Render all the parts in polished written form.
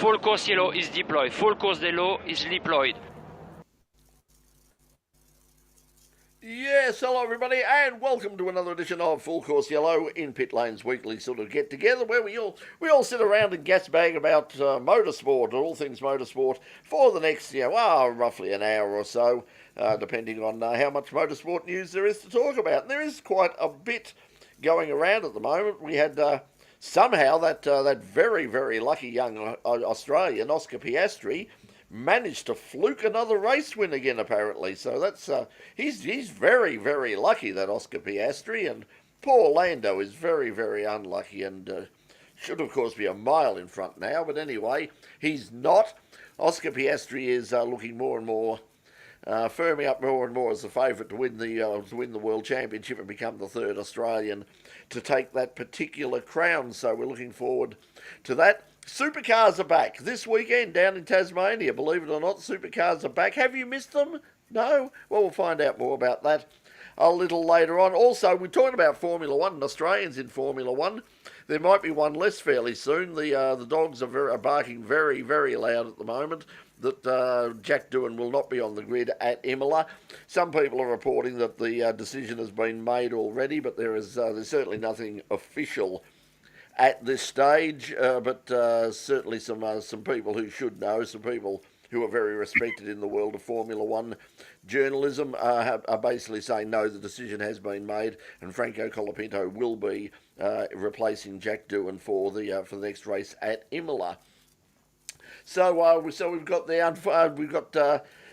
Full course yellow is deployed. Full course yellow is deployed. Yes, hello everybody, and welcome to another edition of Full Course Yellow in Pit Lane's weekly sort of get together, where we all sit around and gasbag about motorsport, or all things motorsport, for the next roughly an hour or so, depending on how much motorsport news there is to talk about. And there is quite a bit going around at the moment. We had somehow that very, very lucky young Australian, Oscar Piastri, managed to fluke another race win again, apparently. So that's he's very, very lucky, that Oscar Piastri, and poor Lando is very, very unlucky and should, of course, be a mile in front now. But anyway, he's not. Oscar Piastri is looking more and more, firming up more and more as the favourite to win the World Championship and become the third Australian to take that particular crown. So we're looking forward to that. Supercars are back this weekend down in Tasmania. Believe it or not, Supercars are back. Have you missed them? No? Well, we'll find out more about that a little later on. Also, we're talking about Formula One and Australians in Formula One. There might be one less fairly soon. The dogs are barking very, very loud at the moment that Jack Doohan will not be on the grid at Imola. Some people are reporting that the decision has been made already, but there's certainly nothing official at this stage, but certainly some people who should know, some people who are very respected in the world of Formula One journalism are basically saying no, the decision has been made, and Franco Colapinto will be replacing Jack Doohan for the next race at Imola. So we've got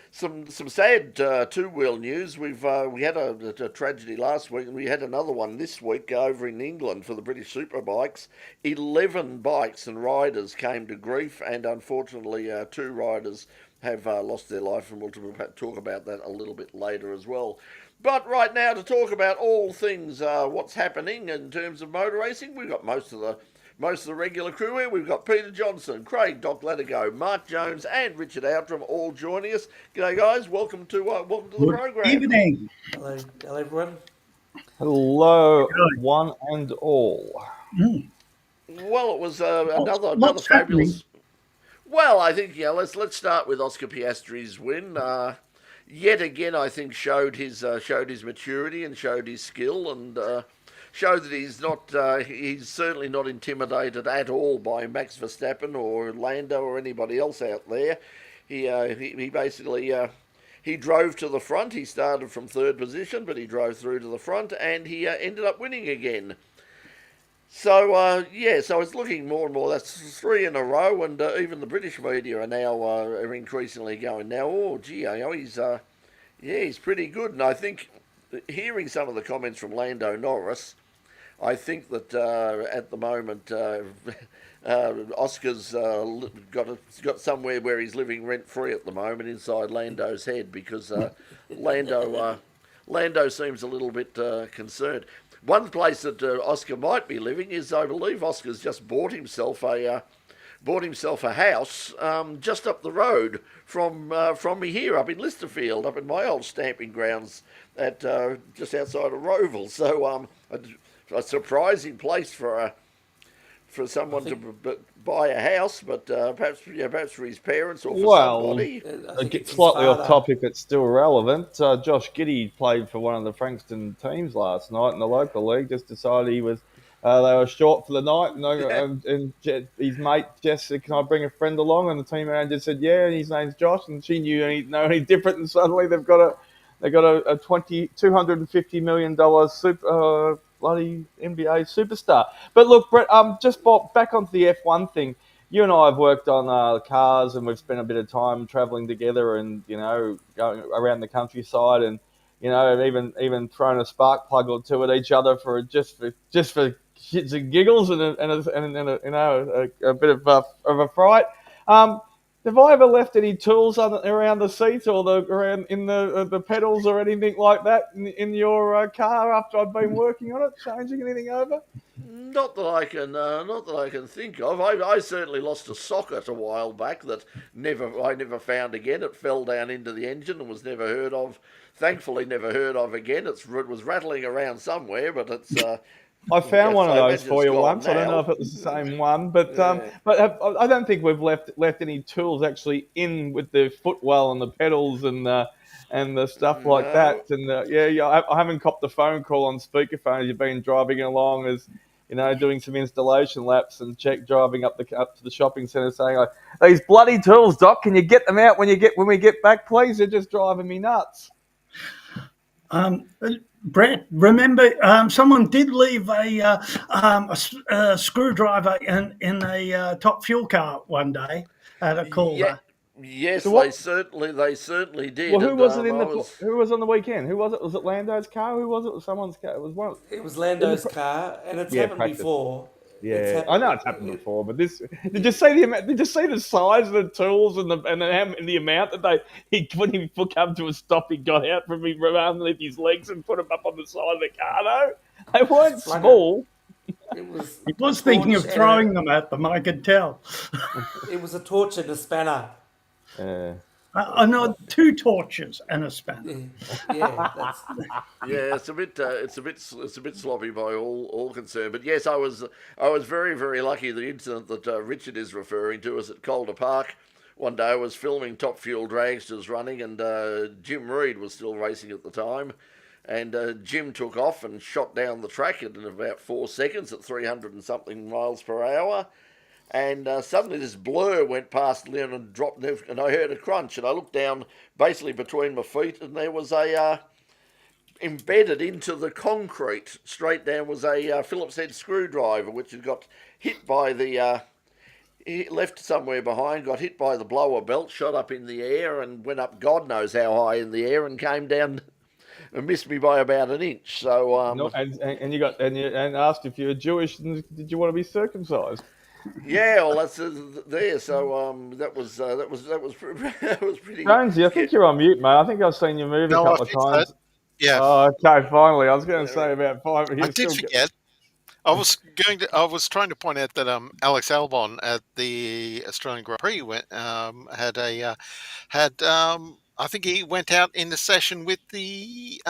some sad two-wheel news. We had a tragedy last week, and we had another one this week over in England for the British Superbikes. 11 bikes and riders came to grief, and unfortunately 2 riders have lost their life, and we'll talk about that a little bit later as well. But right now, to talk about all things what's happening in terms of motor racing, we've got most of the regular crew here. We've got Peter Johnson, Craig Doc Latigo, Mark Jones, and Richard Outram all joining us. G'day, guys. Welcome to the program. Good evening. Hello, everyone. Hello, one and all. Well, it was another fabulous. Well, I think let's start with Oscar Piastri's win. Yet again, I think showed his maturity and showed his skill and. Showed that he's certainly not intimidated at all by Max Verstappen or Lando or anybody else out there. He basically he drove to the front. He started from third position, but he drove through to the front, and he ended up winning again. So so it's looking more and more. That's 3 in a row, and even the British media are now are increasingly going now. Oh, gee, he's pretty good. And I think hearing some of the comments from Lando Norris, I think that at the moment Oscar's got somewhere where he's living rent free at the moment inside Lando's head, because Lando seems a little bit concerned. One place that Oscar might be living is, I believe, Oscar's just bought himself a house just up the road from me here, up in Listerfield, up in my old stamping grounds at just outside of Roval. So a surprising place for someone to buy a house, but perhaps for his parents or for somebody. Slightly off topic, but still relevant. Josh Giddey played for one of the Frankston teams last night in the local league. Just decided they were short for the night, and his mate Jess said, "Can I bring a friend along?" And the team manager said, "Yeah." And his name's Josh, and she knew any different. And suddenly they've got a $250 million bloody NBA superstar. But look, Brett, just back onto the F1 thing. You and I have worked on cars, and we've spent a bit of time travelling together, and going around the countryside, and even thrown a spark plug or two at each other for shits and giggles and a bit of a fright. Have I ever left any tools around the seat or around in the pedals or anything like that in your car after I've been working on it, changing anything over? Not that I can think of. I certainly lost a socket a while back that I never found again. It fell down into the engine and was never heard of. Thankfully, never heard of again. It was rattling around somewhere, but it's I found Yes, one of I those imagine for it's you gone once. I don't know now. if it was the same one, but Yeah. I don't think we've left any tools actually in with the footwell and the pedals and the stuff like that. No. And I haven't copped the phone call on speakerphone as you've been driving along, as doing some installation laps and driving up to the shopping centre, saying, like, "These bloody tools, Doc, can you get them out when we get back, please? They're just driving me nuts." Brett, remember, someone did leave a screwdriver in a top fuel car one day at a Yeah. Culver. Yes, So what? they certainly did. Well, who And was it I was. who was on the weekend? Who was it? Was it Lando's car? Who was it? Was someone's car? It was one. It was In the, Lando's car, and it's yeah, happened practice. before. Yeah, I know it's happened before, but this. Did you see the amount? Did you see the size of the tools and the amount that when he come to a stop, he got out from underneath his legs and put them up on the side of the car. Though they weren't Like small. It was. He was a thinking of torch throwing them at them, I could tell. It was a torch and a spanner. I know 2 torches and a spanner. Yeah, that's. Yeah, it's a bit sloppy by all concerned. But yes, I was very very lucky. The incident that Richard is referring to is at Calder Park. One day I was filming Top Fuel Dragsters running, and Jim Reed was still racing at the time. And Jim took off and shot down the track in about 4 seconds at 300 and something miles per hour. And suddenly this blur went past Leon and dropped, and I heard a crunch, and I looked down basically between my feet, and there was a embedded into the concrete straight down was a Phillips head screwdriver, which had got hit by left somewhere behind, got hit by the blower belt, shot up in the air, and went up God knows how high in the air, and came down and missed me by about an inch. So No, and you asked if you were Jewish, and did you want to be circumcised? yeah, well, that's there. So that was that was pretty. Jonesy, I think you're on mute, mate. I think I've seen you move a No, couple I of think times. so. Yeah, Oh, okay, finally. I was going to say about 5. I did forget. I was trying to point out that Alex Albon at the Australian Grand Prix I think he went out in the session with the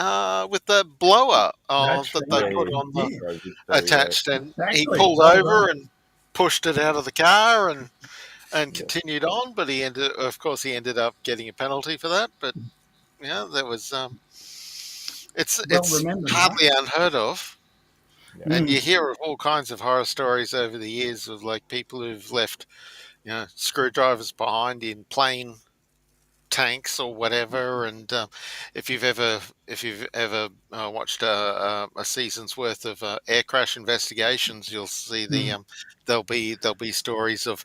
blower That's that right. they put on the Yeah. attached, and he Exactly. pulled Well over done. and pushed it out of the car and continued on. But he ended up getting a penalty for that. But yeah, that was it's remembered, hardly unheard of. Yeah. And you hear of all kinds of horror stories over the years of like people who've left, screwdrivers behind in plane tanks or whatever. And if you've ever watched a season's worth of air crash investigations, you'll see there'll be stories of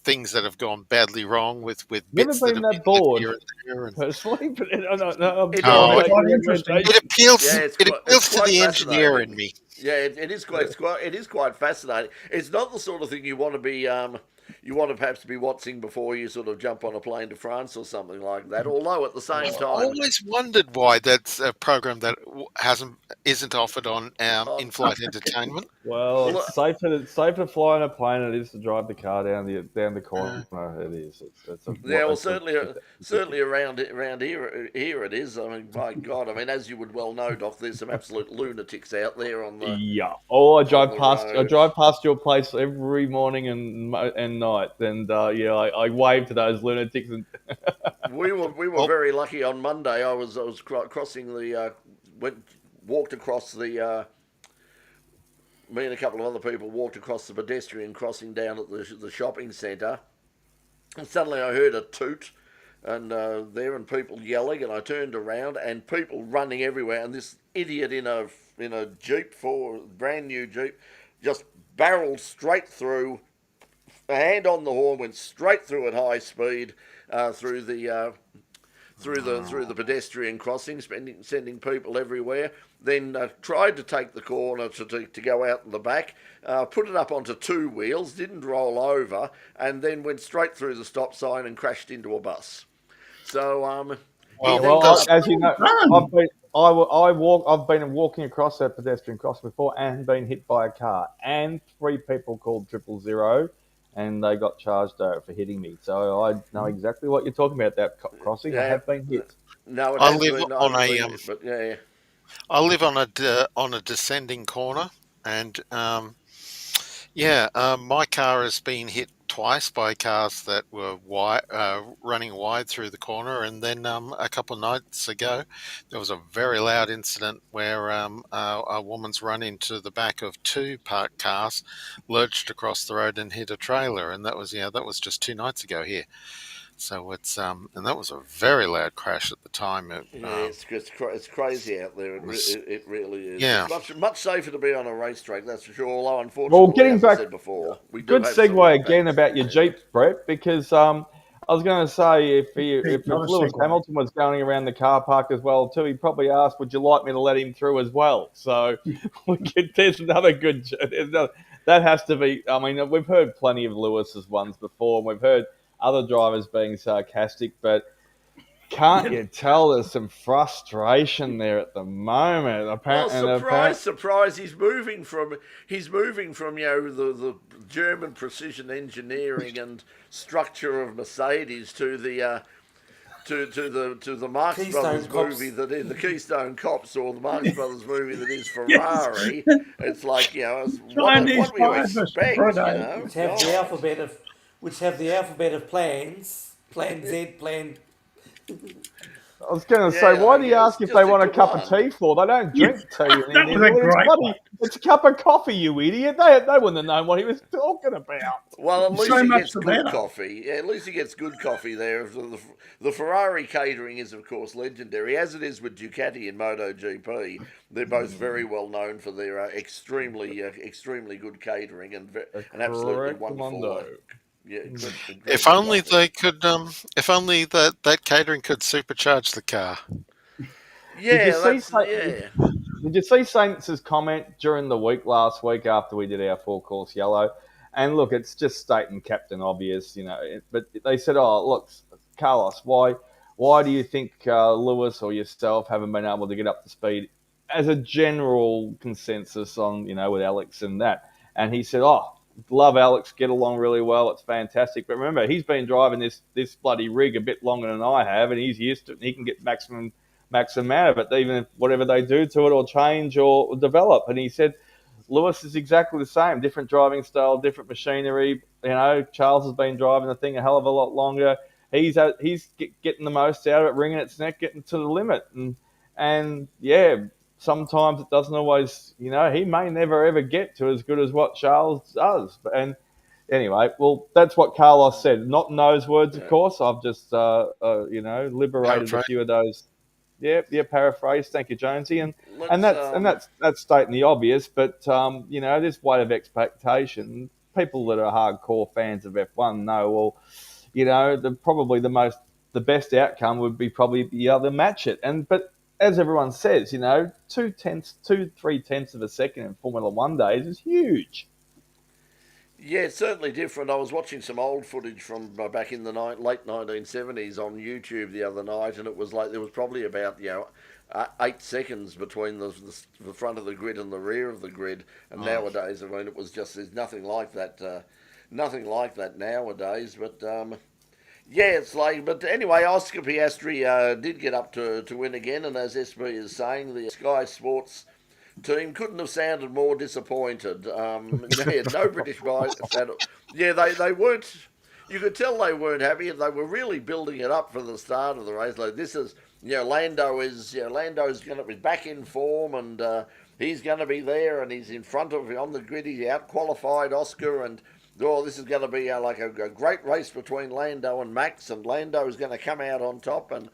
things that have gone badly wrong with You ever bits that been have that been bored? here and there. And Personally, but It's quite interesting. it appeals. Yeah, It appeals to quite the engineer in fascinating. me. Yeah, it is quite fascinating. It's not the sort of thing you want to be you want to perhaps be watching before you sort of jump on a plane to France or something like that. Although at the same I time, always wondered why that's a program that isn't offered on in-flight entertainment. Well, Well, it's safer to fly on a plane than it is to drive the car down the corner. It is. certainly around here it is. I mean, my God, I mean, as you would well know, Doc, there's some absolute lunatics out there on the. Yeah. Oh, I drive the past. I road. drive past your place every morning and night, and I wave to those lunatics. And We were very lucky on Monday. I was crossing the walked across the. Me and a couple of other people walked across the pedestrian crossing down at the shopping centre, and suddenly I heard a toot, and and people yelling, and I turned around and people running everywhere, and this idiot in a Jeep, brand new Jeep, just barreled straight through, a hand on the horn, went straight through at high speed through the pedestrian crossing, sending people everywhere. Then tried to take the corner to go out in the back, put it up onto 2 wheels, didn't roll over, and then went straight through the stop sign and crashed into a bus. So as you know, I've been walking across that pedestrian crossing before and been hit by a car, and 3 people called 000, and they got charged for hitting me. So I know exactly what you're talking about. That crossing, I have been hit. No, I live on a but yeah. I live on a descending corner, and my car has been hit twice by cars that were running wide through the corner, and then a couple of nights ago, there was a very loud incident where a woman's run into the back of two parked cars, lurched across the road and hit a trailer, and that was just 2 nights ago here. So and that was a very loud crash at the time. Yeah, it's crazy out there. Was It really is. yeah. It's much safer to be on a racetrack, that's for sure. Although, Well, unfortunately, getting as I back, said before, we do good have some segue again impacts. about your Jeep, Brett, because I was going to say if Not a Lewis segue. Hamilton was going around the car park as well too, he probably asked, "Would you like me to let him through as well?" So there's another good. That has to be. I mean, we've heard plenty of Lewis's ones before, and we've heard other drivers being sarcastic, but can't you tell there's some frustration there at the moment? Well, surprise! He's moving from the German precision engineering and structure of Mercedes to the to the Marx Keystone Brothers Cops. movie that is the Keystone Cops, or the Marx Brothers movie that is Ferrari. It's like, Chinese what do you drivers expect? Friday. which have the alphabet of plans. Plan Z, plan. I was going to Yeah, say, why I do you guess, ask if just they a want a good cup of one. tea for? They don't drink tea. That was a great one. It's a cup of coffee, you idiot. They wouldn't have known what he was talking about. Well, at least So he much gets the good better. coffee. Yeah, at least he gets good coffee there. The Ferrari catering is, of course, legendary, as it is with Ducati and MotoGP. They're both very well known for their extremely good catering and absolutely Correct, wonderful. Mondo. If only they could. If only that catering could supercharge the car. Did you Yeah, see? yeah. Did you see Saints' comment during the week last week after we did our full course yellow? And look, it's just stating Captain Obvious, But they said, "Oh, look, Carlos, why do you think Lewis or yourself haven't been able to get up to speed?" As a general consensus on, with Alex and that, and he said, "Oh, love Alex, get along really well. It's fantastic. But remember, he's been driving this bloody rig a bit longer than I have, and he's used to it. And he can get maximum out of it, even if whatever they do to it or change or develop." And he said, Lewis is exactly the same, different driving style, different machinery. Charles has been driving the thing a hell of a lot longer. He's getting the most out of it, wringing its neck, getting to the limit. And yeah, sometimes it doesn't always, he may never ever get to as good as what Charles does. And anyway, well, that's what Carlos said. Not in those words, of course. I've just, liberated a few of those. Yeah, paraphrase. Thank you, Jonesy. And that's stating the obvious. But this weight of expectation, people that are hardcore fans of F1 know. Well, the best outcome would be probably the other match it. But as everyone says, 3/10 of a second in Formula One days is huge. Yeah, it's certainly different. I was watching some old footage from back in the late 1970s on YouTube the other night, and it was like there was probably about 8 seconds between the front of the grid and the rear of the grid. And nowadays, I mean, it was just there's nothing like that nowadays. But yeah, it's like. But anyway, Oscar Piastri did get up to win again, and as SB is saying, the Sky Sports team couldn't have sounded more disappointed. No British bikes. Yeah, they weren't. You could tell they weren't happy, and they were really building it up for the start of the race. Like this is, Lando's going to be back in form, and he's going to be there, and he's in front of on the grid. He's out qualified Oscar, and this is going to be like a great race between Lando and Max, and Lando is going to come out on top. And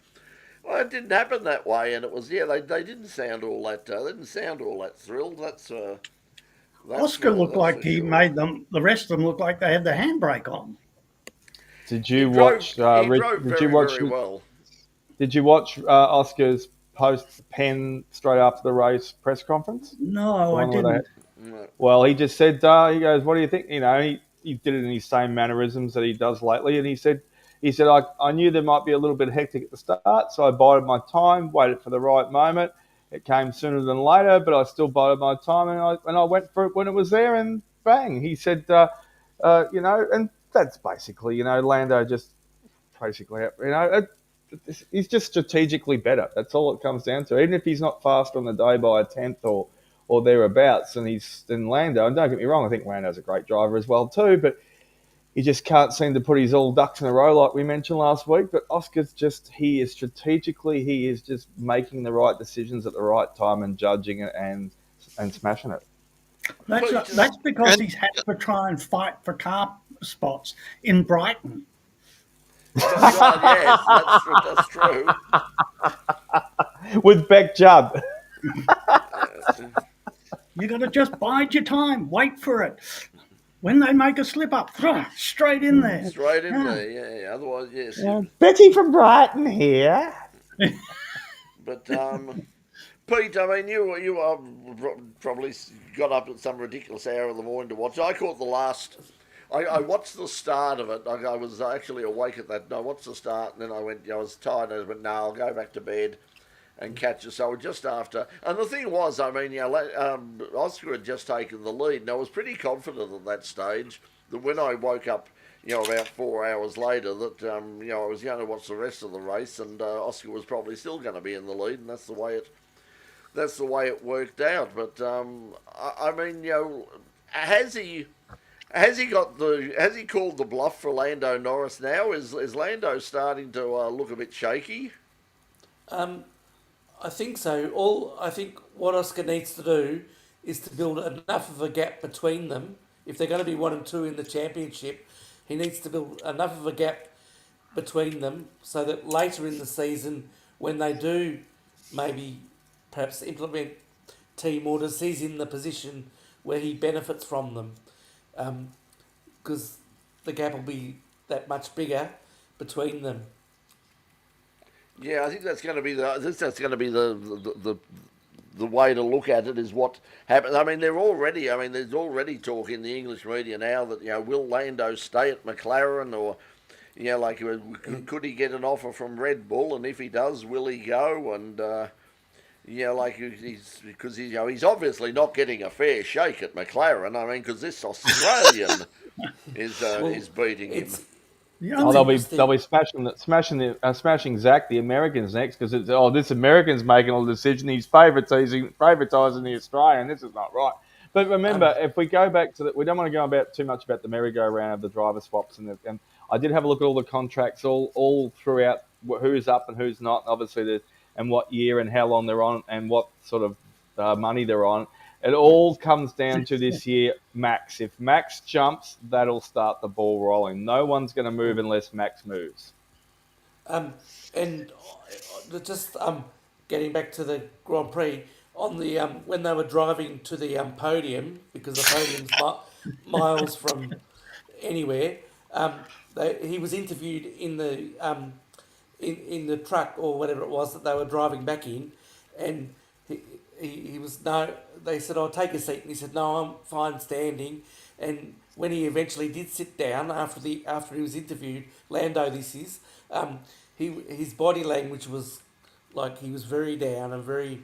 well, it didn't happen that way, and it was they didn't sound all that thrilled. That's Oscar looked like he sure. made the rest of them look like they had the handbrake on. Did you watch? He drove very well. Did you watch Oscar's post pen straight after the race press conference? No, I didn't. Well, he just said, he goes, "What do you think?" He did it in his same mannerisms that he does lately, and he said, I knew there might be a little bit hectic at the start, so I bided my time, waited for the right moment. It came sooner than later, but I still bided my time, and I went for it when it was there, and bang. He said, and that's basically, Lando just basically, he's just strategically better. That's all it comes down to. Even if he's not fast on the day by a tenth or thereabouts, and he's in Lando. And don't get me wrong, I think Lando's a great driver as well too, but he just can't seem to put his all ducks in a row like we mentioned last week. But Oscar's he is just making the right decisions at the right time and judging it and smashing it. That's because he's had to try and fight for car spots in Brighton. That's right, yes, that's true. With Beck Judd. You got to just bide your time, wait for it. When they make a slip up, straight in there. Straight in there, yeah. Otherwise, yes. Yeah. Becky from Brighton here. But Pete, I mean, you probably got up at some ridiculous hour of the morning to watch. I caught the last. I watched the start of it. I was actually awake at that. I watched the start, and then I went. I was tired. And I went, no, I'll go back to bed and catch it. So just after. And the thing was, I mean, Oscar had just taken the lead, and I was pretty confident at that stage that when I woke up, about 4 hours later, that I was going to watch the rest of the race, and Oscar was probably still going to be in the lead, and that's the way it worked out. But I mean, has he called the bluff for Lando Norris now? Is Lando starting to look a bit shaky? I think so. I think what Oscar needs to do is to build enough of a gap between them. If they're going to be 1 and 2 in the championship, he needs to build enough of a gap between them so that later in the season, when they do maybe perhaps implement team orders, he's in the position where he benefits from them, because the gap will be that much bigger between them. Yeah, I think that's going to be the way to look at it, is what happens. I mean, there's already talk in the English media now that will Lando stay at McLaren, or could he get an offer from Red Bull, and if he does, will he go? And he's obviously not getting a fair shake at McLaren. I mean, because this Australian is beating him. They'll be smashing Zach, the Americans, next, because this American's making all the decision. He's favoritising the Australian. This is not right. But remember, if we go back to we don't want to go too much about the merry-go-round of the driver swaps, and I did have a look at all the contracts all throughout, who's up and who's not, obviously, and what year and how long they're on, and what sort of money they're on. It all comes down to this year, Max. If Max jumps, that'll start the ball rolling. No one's going to move unless Max moves. And just getting back to the Grand Prix, on the when they were driving to the podium, because the podium's miles from anywhere, he was interviewed in the in the truck or whatever it was that they were driving back in, and he was no. They said, "Oh, take a seat," and he said, "No, I'm fine standing." And when he eventually did sit down after he was interviewed, Lando, his body language was like he was very down and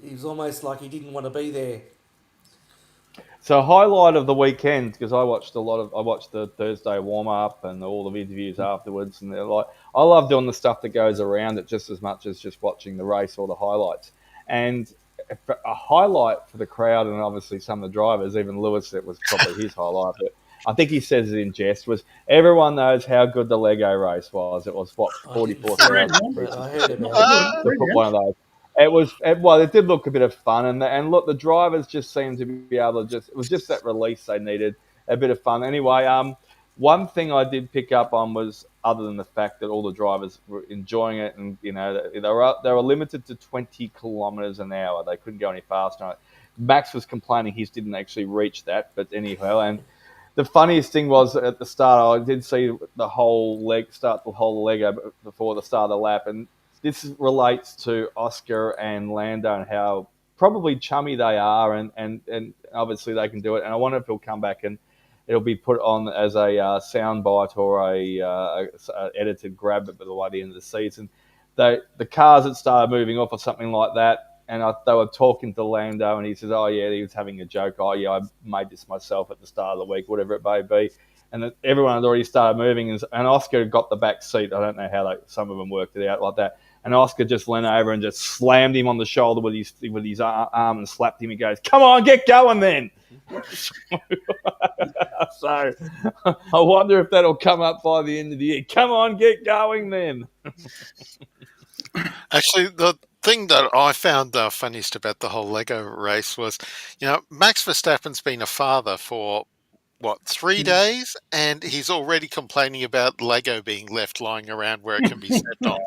he was almost like he didn't want to be there. So highlight of the weekend, because I watched the Thursday warm up and all the interviews afterwards, and they're like, I love doing the stuff that goes around it just as much as just watching the race or the highlights. And a highlight for the crowd, and obviously some of the drivers, even Lewis, it was probably his highlight, but I think he says it in jest, was everyone knows how good the Lego race was. It was 44,000. I heard about it. One of those. It did look a bit of fun, and look, the drivers just seemed to be able to it was just that release they needed, a bit of fun. Anyway, one thing I did pick up on was, other than the fact that all the drivers were enjoying it, and they were limited to 20 kilometres an hour. They couldn't go any faster. Max was complaining he didn't actually reach that, but anyhow, and the funniest thing was at the start, I did see the whole Lego before the start of the lap, and this relates to Oscar and Lando and how probably chummy they are, and obviously they can do it. And I wonder if he'll come back and it'll be put on as a soundbite or a edited grab at the end of the season. The cars that started moving off or something like that, and they were talking to Lando, and he says, "Oh yeah," he was having a joke. "Oh yeah, I made this myself at the start of the week," whatever it may be. and everyone had already started moving, and Oscar got the back seat. I don't know how some of them worked it out like that. And Oscar just leaned over and just slammed him on the shoulder with his arm and slapped him. He goes, "Come on, get going then." So I wonder if that'll come up by the end of the year. Come on, get going then. Actually, the thing that I found funniest about the whole Lego race was, Max Verstappen's been a father for 3 days, and he's already complaining about Lego being left lying around where it can be stepped on.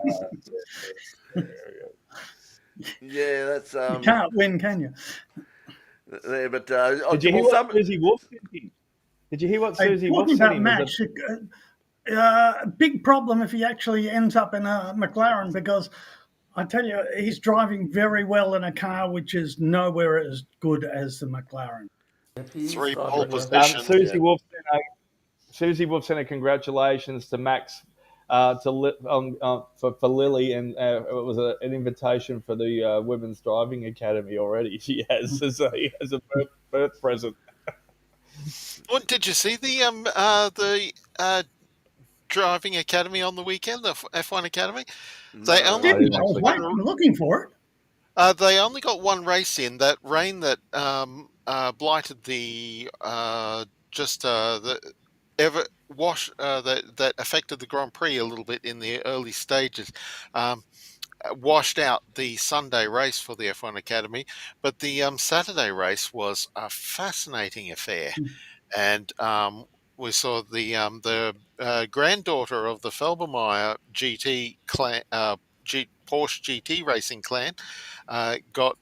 Yeah, that's You can't win, can you? there. But Did you hear what Susie Wolf said? Did you hear what Susie Wolf Talking said? about Max, a big problem if he actually ends up in a McLaren, because I tell you, he's driving very well in a car which is nowhere as good as the McLaren. 3 pole positions. Susie Wolf sent a congratulations to Max for Lily, and it was an invitation for the Women's Driving Academy already. He has a birth present. What did you see the driving academy on the weekend? The F1 Academy. They only I was looking for it. They only got one race in. That rain that blighted the that affected the Grand Prix a little bit in the early stages. Washed out the Sunday race for the F1 Academy, but the Saturday race was a fascinating affair, and we saw the granddaughter of the Felbermeyer GT clan, Porsche GT racing clan, got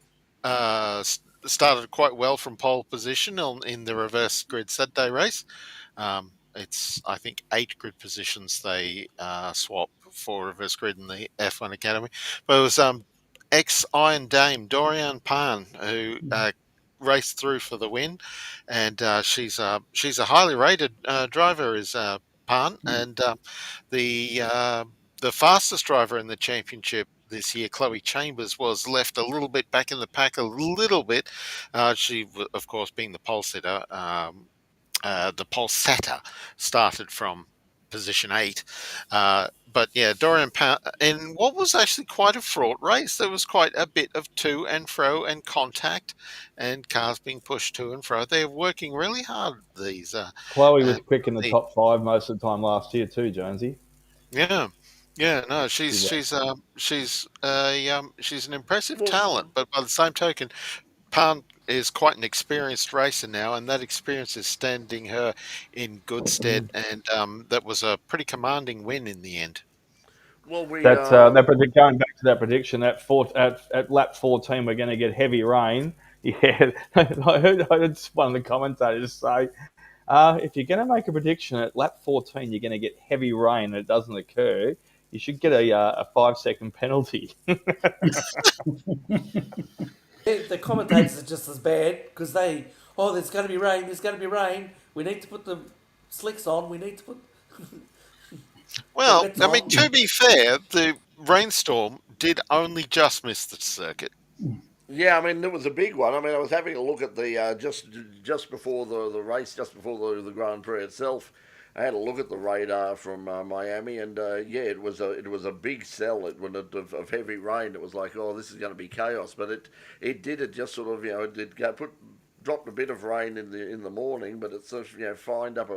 started quite well from pole position in the reverse grid Saturday race. It's, I think, 8 grid positions they swap for reverse grid in the F1 Academy. But it was ex-Iron Dame Dorian Pan who raced through for the win, and she's a highly rated driver, is Pan, and the fastest driver in the championship this year, Chloe Chambers, was left a little bit back in the pack, a little bit. She, of course, being the pole sitter. The pole setter started from position 8. But yeah, Dorian Pan, in what was actually quite a fraught race. There was quite a bit of to and fro and contact and cars being pushed to and fro. They're working really hard, these. Chloe was quick in the top 5 most of the time last year too, Jonesy. Yeah. Yeah, no, she's an impressive talent, but by the same token, Pan is quite an experienced racer now, and that experience is standing her in good stead, and that was a pretty commanding win in the end. Well, going back to that prediction, at lap 14, we're going to get heavy rain. Yeah, I heard one of the commentators say, if you're going to make a prediction at lap 14, you're going to get heavy rain and it doesn't occur, you should get a 5-second penalty. The commentators are just as bad, because there's going to be rain, we need to put the slicks on, we need to put... Well, I mean, to be fair, the rainstorm did only just miss the circuit. Yeah, I mean, it was a big one. I mean, I was having a look at the just before the race, just before the Grand Prix itself. I had a look at the radar from Miami, and it was a big cell of heavy rain. It was like, oh, this is going to be chaos. But it just sort of, it did dropped a bit of rain in the morning, but it sort of fined up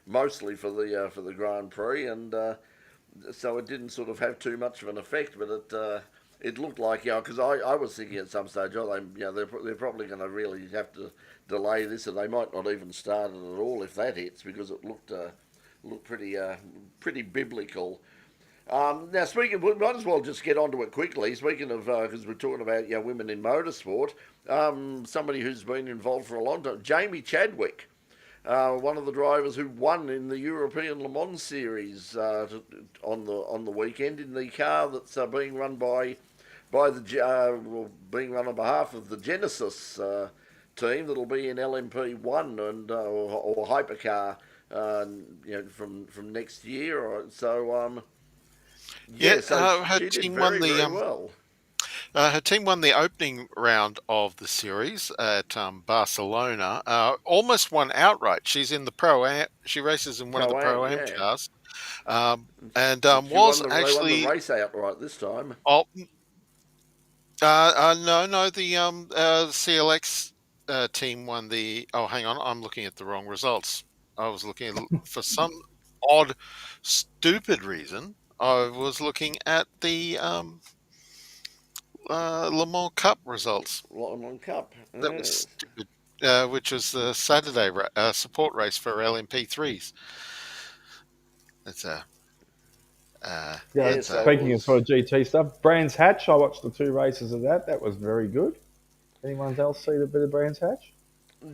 mostly for the Grand Prix, and so it didn't sort of have too much of an effect. But it looked like, because I was thinking at some stage, they're probably going to really have to delay this, and they might not even start it at all if that hits, because it looked pretty biblical. Now, we might as well just get onto it quickly. Speaking of, because we're talking about women in motorsport, somebody who's been involved for a long time, Jamie Chadwick, one of the drivers who won in the European Le Mans Series on the weekend in the car that's being run being run on behalf of the Genesis team that'll be in LMP1 and or Hypercar, from next year. So she did very well. Her team won the opening round of the series at Barcelona. Almost won outright. She's in the pro-am. She races in one of the Pro-Am, pro-am yeah. cars, and She was won they won the actually. race outright this time. Oh, no. The CLX team won the. Oh, hang on. I'm looking at the wrong results. I was looking for some odd, stupid reason. I was looking at the Le Mans Cup results. Lotterman Cup. That was Yes. stupid. Which was the Saturday support race for LMP3s. That's a. Yeah, Yeah, That's so a. speaking it of sort was. of GT stuff, Brands Hatch, I watched the 2 races of that. That was very good. Anyone else see the bit of Brands Hatch?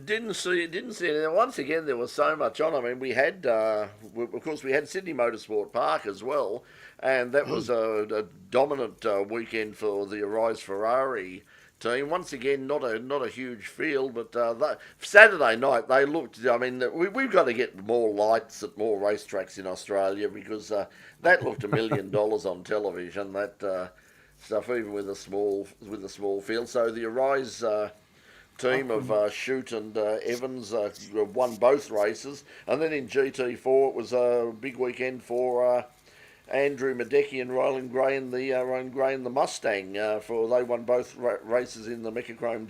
Didn't see it. Once again, there was so much on. I mean, we had, of course, we had Sydney Motorsport Park as well, and that was a dominant weekend for the Arise Ferrari team. Once again, not a huge field, but Saturday night they looked. I mean, we've got to get more lights at more racetracks in Australia because that looked $1 million on television. That stuff, even with a small field. So the Arise. Team of Shute and Evans won both races, and then in GT4 it was a big weekend for Andrew Madecki and Roland Gray and the Mustang. For they won both races in the Mechachrome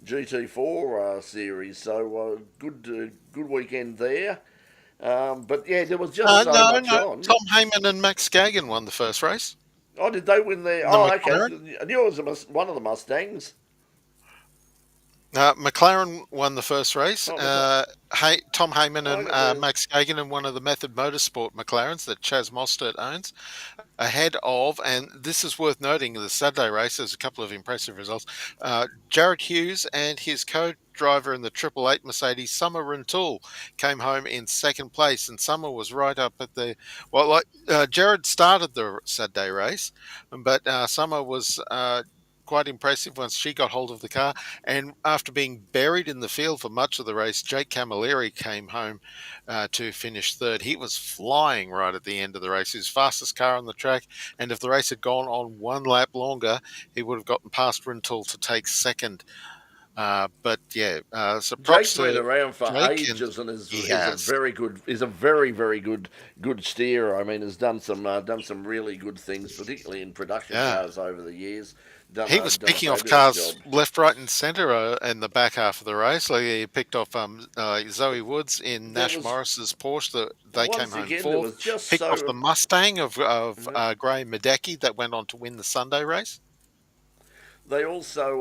GT4 series. So good weekend there. But yeah, there was just so No, much no. on. Tom Heyman and Max Gagan won the first race. Oh, did they win there? The Oh, okay. McLaren. I knew it was one of the Mustangs. McLaren won the first race. Oh, Tom Heyman I and got the Max Gagan in one of the Method Motorsport McLarens that Chaz Mostert owns. Ahead of, and this is worth noting, the Saturday race, there's a couple of impressive results. Jared Hughes and his co-driver in the Triple Eight Mercedes, Summer Rintoul, came home in second place, and Summer was right up at the. Well, Jared started the Saturday race, but Summer was. Quite impressive once she got hold of the car. And after being buried in the field for much of the race, Jake Camilleri came home to finish third. He was flying right at the end of the race. His fastest car on the track. And if the race had gone on one lap longer, he would have gotten past Rintoul to take second. But yeah, so props Jake's been to around for Jake, and ages and is he is a has. very good is a very very good steerer. I mean, has done some really good things, particularly in production Yeah. cars over the years. He was Done a picking off fabulous job. cars left, right, and centre in the back half of the race. Like he picked off Zoe Woods in There Nash was Morris's Porsche. That they came once home again there fourth. was just Picked off so the Mustang of uh, Graham Madecki that went on to win the Sunday race. they also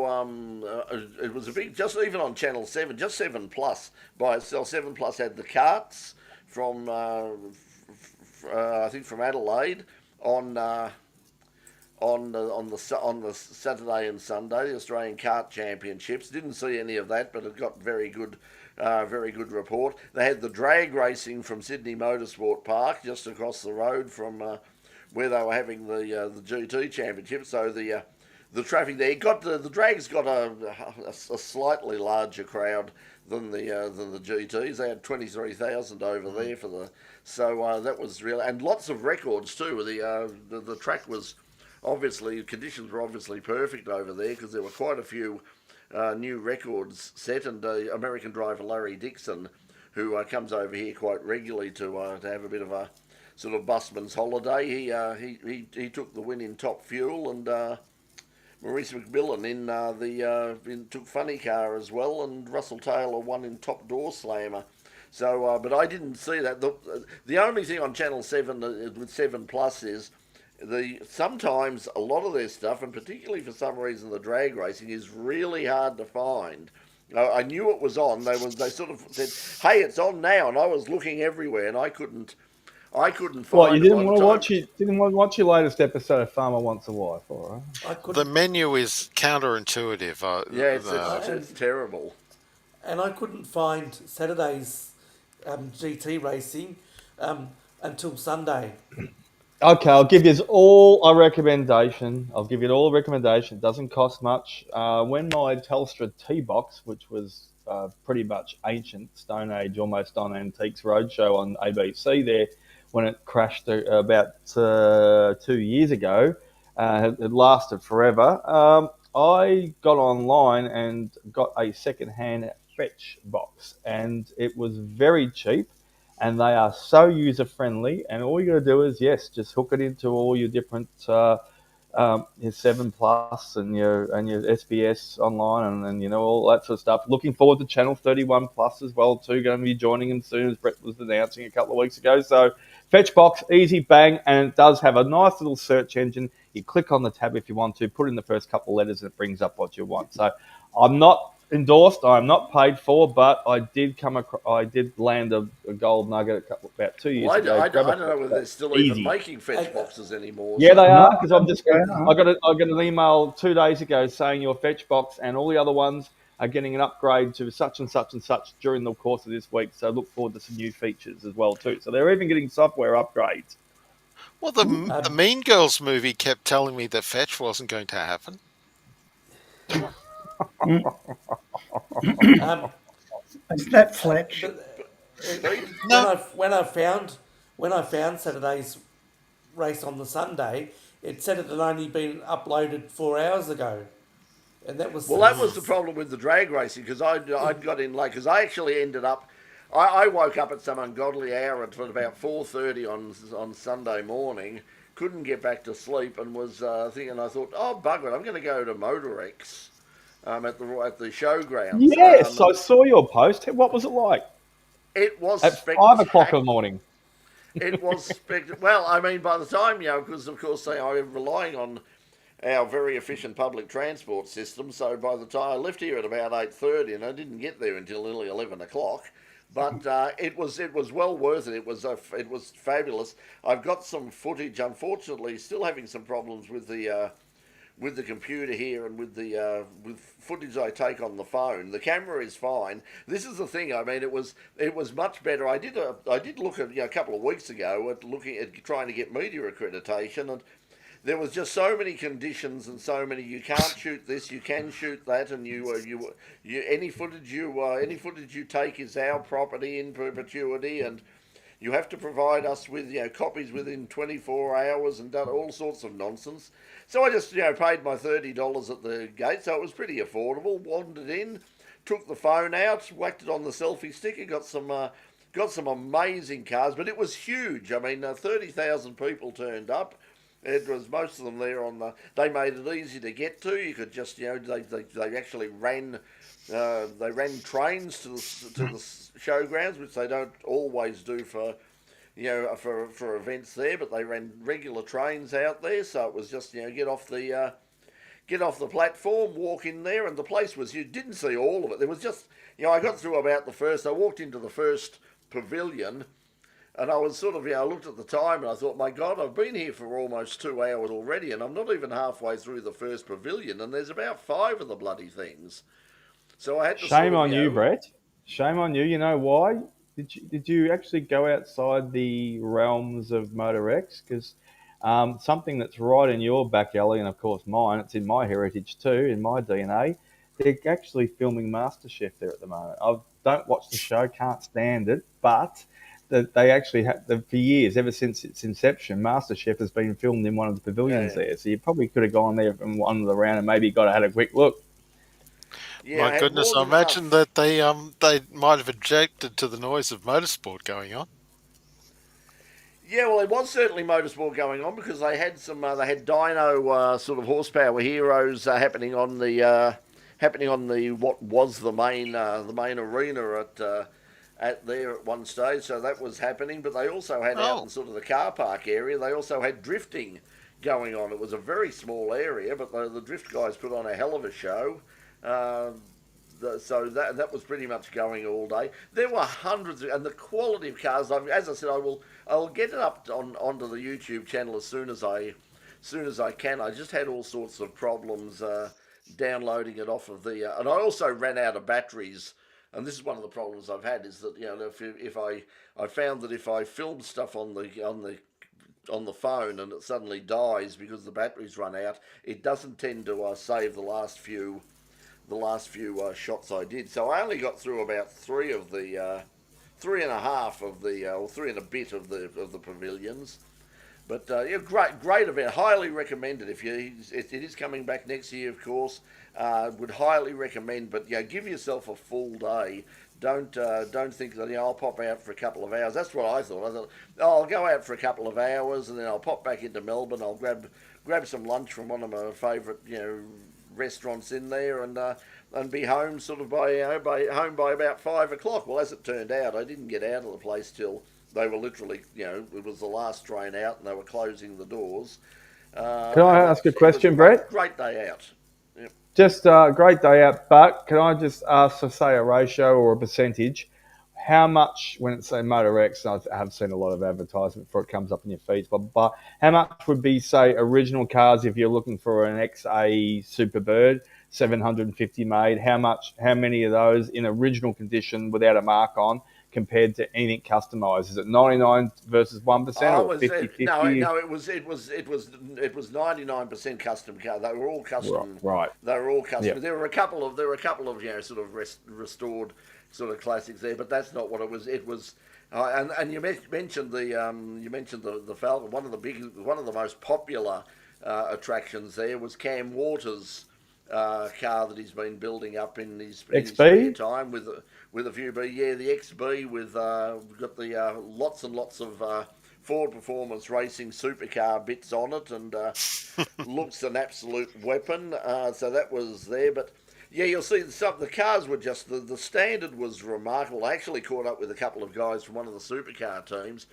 it was a big just even on Channel 7, just 7 Plus by itself. 7 Plus had the karts from I think from Adelaide on. On the Saturday and Sunday, the Australian Kart Championships. Didn't see any of that, but it got very good report. They had the drag racing from Sydney Motorsport Park just across the road from where they were having the GT Championship. So the traffic there got the drag's got a slightly larger crowd than the GTs. They had 23,000 over there for the so that was real and lots of records too. The track was. Obviously, conditions were obviously perfect over there because there were quite a few new records set. And American driver Larry Dixon, who comes over here quite regularly to have a bit of a sort of busman's holiday, he took the win in Top Fuel, and Maurice McMillan took Funny Car as well, and Russell Taylor won in Top Door Slammer. So, but I didn't see that. The only thing on Channel 7 with 7 Plus is sometimes a lot of their stuff, and particularly for some reason the drag racing, is really hard to find. I knew it was on. They sort of said, "Hey, it's on now," and I was looking everywhere, and I couldn't What, find you it didn't by the want to time. watch it? Didn't want to watch your latest episode of Farmer Wants a Wife, all right? I The couldn't, menu is counterintuitive. Yeah, it's and, it's terrible. and I couldn't find Saturday's GT racing until Sunday. Okay, I'll give you all a recommendation. I'll give you all a recommendation. It doesn't cost much. When my Telstra T-Box, which was pretty much ancient, Stone Age, almost on Antiques Roadshow on ABC there, when it crashed about 2 years ago, It lasted forever. I got online and got a second-hand fetch box, and it was very cheap, and they are so user-friendly. And all you got to do is, yes, just hook it into all your different your 7 Plus and your SBS online and you know all that sort of stuff. Looking forward to Channel 31 Plus as well too. Going to be joining them soon, as Brett was announcing a couple of weeks ago. So Fetchbox, easy, bang, and it does have a nice little search engine. You click on the tab if you want to, put in the first couple of letters, and it brings up what you want. So I'm not endorsed, I'm not paid for, but I did land a gold nugget about 2 years ago. I don't know whether they're still even making fetch boxes anymore. Yeah, so. they are, because I got an email 2 days ago saying your fetch box and all the other ones are getting an upgrade to such and such and such during the course of this week. So look forward to some new features as well too. So they're even getting software upgrades. Well, the Mean Girls movie kept telling me that fetch wasn't going to happen. Is that Fletch? No. When I found Saturday's race on the Sunday, it said it had only been uploaded 4 hours ago, and that was That was the problem with the drag racing, because I'd got in late, because I actually ended up. I woke up at some ungodly hour at about 4:30 on Sunday morning. Couldn't get back to sleep and was thinking. I thought, oh bugger it, I'm going to go to MotorEx at the showgrounds. Yes, I saw your post. What was it like? It was at 5 o'clock in the morning. It was well. I mean, by the time because of course they are relying on our very efficient public transport system. So by the time I left here at about 8:30, and I didn't get there until nearly 11 o'clock. But it was well worth it. It was fabulous. I've got some footage. Unfortunately, still having some problems with the computer here and with with footage I take on the phone. The camera is fine. This is the thing. I mean, it was much better. I did look at a couple of weeks ago at looking at trying to get media accreditation, and there was just so many conditions and so many. You can't shoot this, you can shoot that, and any footage you take is our property in perpetuity, and you have to provide us with copies within 24 hours and done all sorts of nonsense. So I just paid my $30 at the gate, so it was pretty affordable. Wandered in, took the phone out, whacked it on the selfie stick, and got some amazing cars. But it was huge. I mean, 30,000 people turned up. It was most of them there on the. They made it easy to get to. You could just they actually ran trains to the showgrounds, which they don't always do for events there, but they ran regular trains out there. So it was just get off the platform, walk in there, and the place was. You didn't see all of it. There was just I got through about the first. I walked into the first pavilion. And I was sort of, I looked at the time and I thought, my God, I've been here for almost 2 hours already, and I'm not even halfway through the first pavilion, and there's about 5 of the bloody things. So I had to. Shame on you, Brett. Shame on you. You know why? Did you actually go outside the realms of MotorEx? Because something that's right in your back alley, and of course mine, it's in my heritage too, in my DNA. They're actually filming MasterChef there at the moment. I don't watch the show, can't stand it, but they actually have, for years, ever since its inception, MasterChef has been filmed in one of the pavilions there. So you probably could have gone there from one of the round and maybe had a quick look. Yeah, my goodness, I imagine that they might have objected to the noise of motorsport going on. Yeah, well, it was certainly motorsport going on, because they had they had dyno sort of horsepower heroes happening on the what was the main arena at there at one stage. So that was happening, but they also had out in sort of the car park area. They also had drifting going on. It was a very small area, but the drift guys put on a hell of a show. So that was pretty much going all day. There were hundreds, and the quality of cars. As I said, I'll get it up onto the YouTube channel as soon as I can. I just had all sorts of problems downloading it off of the, and I also ran out of batteries. And this is one of the problems I've had, is that if I found that if I filmed stuff on the phone and it suddenly dies because the batteries run out, it doesn't tend to save the last few shots I did. So I only got through about 3 and a bit of the pavilions. But yeah, great event. Highly recommended. If it is coming back next year, of course. Would highly recommend. But give yourself a full day. Don't think that I'll pop out for a couple of hours. That's what I thought. I thought, oh, I'll go out for a couple of hours and then I'll pop back into Melbourne. I'll grab some lunch from one of my favourite restaurants in there and be home sort of by about 5 o'clock. Well, as it turned out, I didn't get out of the place till they were literally, it was the last train out and they were closing the doors. Can I ask a question, Brett? Great day out. Yep. Just a great day out, but can I just ask for, say, a ratio or a percentage? How much, when it's, say, MotorEx, and I have seen a lot of advertisement before it comes up in your feeds, but how much would be, say, original cars if you're looking for an XA Superbird, 750 made? How many of those in original condition without a mark on, compared to anything customised? Is it 99 versus 1% or 50-50? No, it was 99% custom car. They were all custom. Right. They were all custom. Yep. There were a couple of sort of restored sort of classics there, but that's not what it was. It was and you mentioned the Falcon. One of the most popular attractions there was Cam Waters' car that he's been building up in his spare time with a few B. Yeah, the XB with we've got the lots and lots of Ford Performance Racing supercar bits on it, and looks an absolute weapon. So that was there, but yeah, you'll see the cars were just the standard was remarkable. I actually caught up with a couple of guys from one of the supercar teams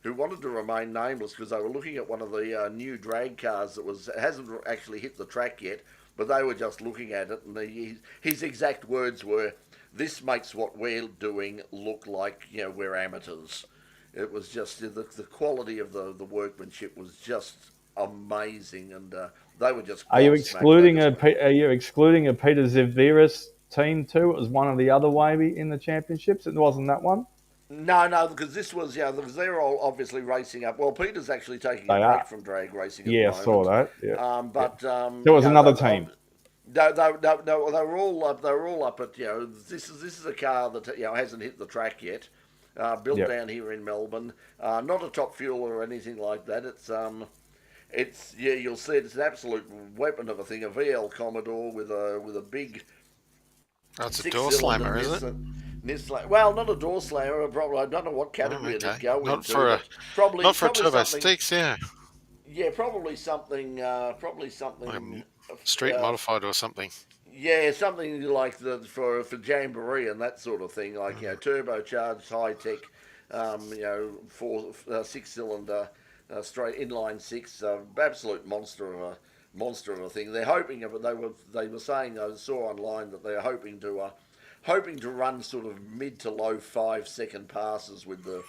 who wanted to remain nameless because they were looking at one of the new drag cars that hasn't actually hit the track yet, but they were just looking at it, and his exact words were, "This makes what we're doing look like we're amateurs." It was just the quality of the workmanship was just amazing, and they were just. Are you excluding a Peter Ziveris team too? It was one of the other maybe in the championships. It wasn't that one. No, because this was because they're all obviously racing up. Well, Peter's actually taking a break from drag racing. At the moment. I saw that. Yeah. There was another team. No, they were all up. They were all up at This is a car that hasn't hit the track yet. Built down here in Melbourne. Not a top fuel or anything like that. It's you'll see it's an absolute weapon of a thing. A VL Commodore with a big. That's a door slammer, is it? Well, not a door slammer. Probably I don't know what category it'd go into. Not for a turbo sticks, yeah. Yeah, probably something. Street modified or something. Yeah, something like for Jamboree and that sort of thing, like turbocharged, high tech, 6-cylinder, straight inline six, absolute monster of a thing. They're hoping of it. They were saying, I saw online that they're hoping to run sort of mid to low 5-second passes with the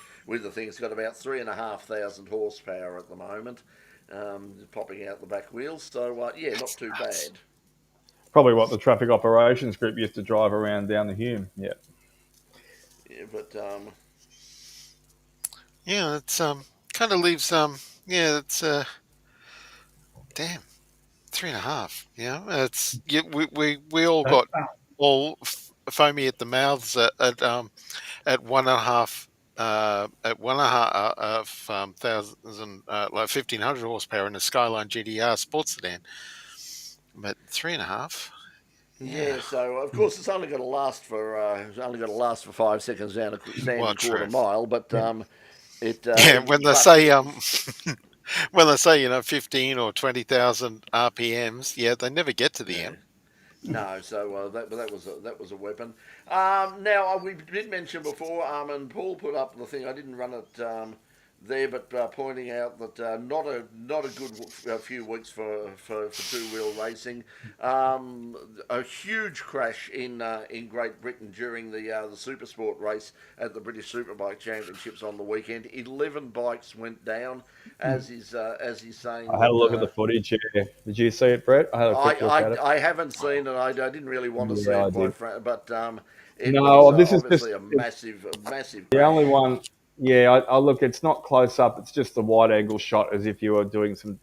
thing. It's got about 3,500 horsepower at the moment, popping out the back wheels. So not too bad. Probably what the traffic operations group used to drive around down the Hume. Yeah. Yeah, but it's kind of leaves it's damn 3.5. It's we all got all foamy at the mouths at 1.5 thousand like 1,500 horsepower in a Skyline GTR sports sedan. But 3.5. Yeah. So of course it's only got to last for 5 seconds down a standard quarter mile. But when they say when they say 15 or 20,000 RPMs, they never get to the end. No, so that was a weapon. Now we did mention before, and Paul put up the thing. I didn't run it there, but pointing out that not a good few weeks for two-wheel racing. A huge crash in Great Britain during the Supersport race at the British Superbike Championships on the weekend. 11 bikes went down, as he's saying. I had a look at the footage here. Did you see it, Brett? I had a quick look at it. I haven't seen it. I didn't really want to see it, but it was this is obviously just a massive. The crash. only one. Yeah, I look. It's not close up. It's just a wide angle shot, as if you were doing some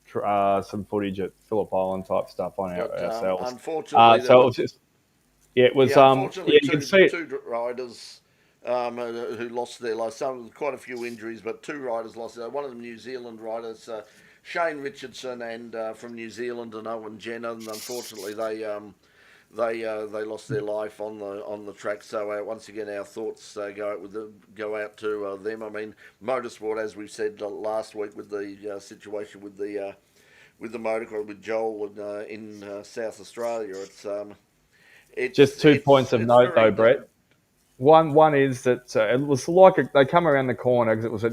footage at Phillip Island type stuff on ourselves. Unfortunately, so it was just. Yeah, it was. Unfortunately, you can see it. Two riders who lost their life. Quite a few injuries, but two riders lost. One of them New Zealand riders, Shane Richardson, and from New Zealand, and Owen Jenner. And unfortunately, they lost their life on the track. So once again, our thoughts go out to them. I mean, motorsport, as we said last week, with the situation with the motocross with Joel in South Australia. Just two points of it's note, very though, Brett. One is that it was like they come around the corner because it was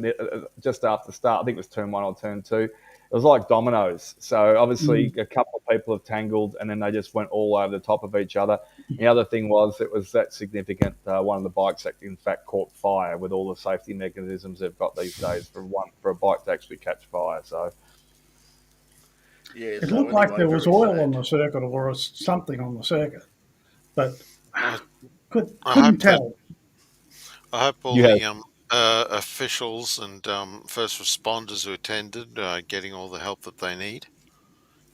just after the start. I think it was turn 1 or turn 2. It was like dominoes. So obviously a couple of people have tangled, and then they just went all over the top of each other. The other thing was it was that significant. One of the bikes that in fact caught fire with all the safety mechanisms they've got these days for a bike to actually catch fire. So yeah. It So looked like anyway, there was very oil sad. on the circuit or something on the circuit, but I, I couldn't hope that tell. I hope all you have the officials and first responders who attended are getting all the help that they need.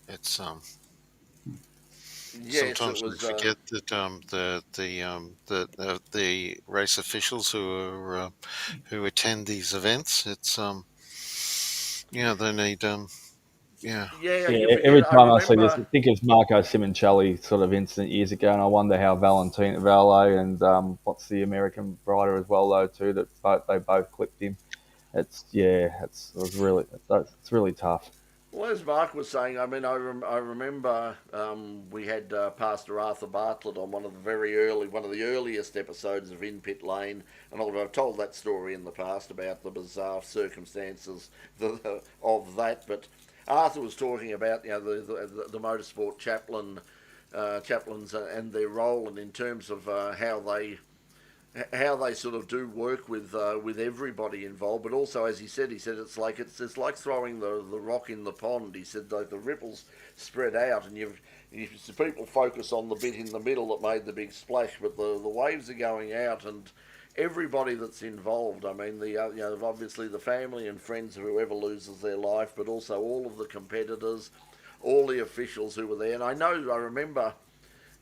It's Yes, it sometimes we was. forget that the race officials who attend these events. It's they need yeah. Yeah, Yeah, you forget. every I time I see this, remember. I think of Marco Simoncelli sort of incident years ago, and I wonder how Valentina Valle and what's the American rider as well though too that they both clipped him. It's really tough. Well, as Mark was saying, I mean, I remember we had Pastor Arthur Bartlett on one of the earliest episodes of In Pit Lane, and I've told that story in the past about the bizarre circumstances of that. But Arthur was talking about the motorsport chaplains and their role, and in terms of how they sort of do work with everybody involved, but also as he said it's like throwing the rock in the pond. He said the ripples spread out, and people focus on the bit in the middle that made the big splash, but the waves are going out, and everybody that's involved. I mean, obviously the family and friends of whoever loses their life, but also all of the competitors, all the officials who were there. And I remember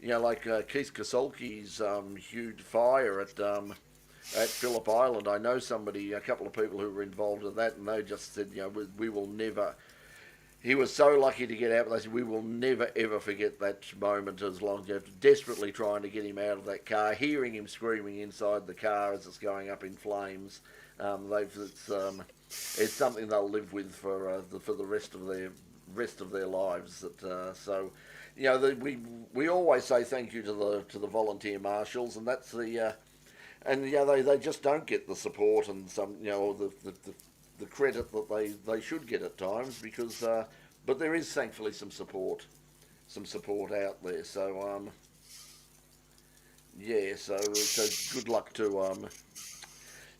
like Keith Kasolki's huge fire at Phillip Island. I know a couple of people who were involved in that, and they just said, we will never. He was so lucky to get out, but they said, we will never ever forget that moment as long as you're desperately trying to get him out of that car, hearing him screaming inside the car as it's going up in flames. It's something they'll live with for the rest of their lives. We always say thank you to the volunteer marshals, and that's they just don't get the support and the credit that they should get at times because but there is thankfully some support out there. So good luck to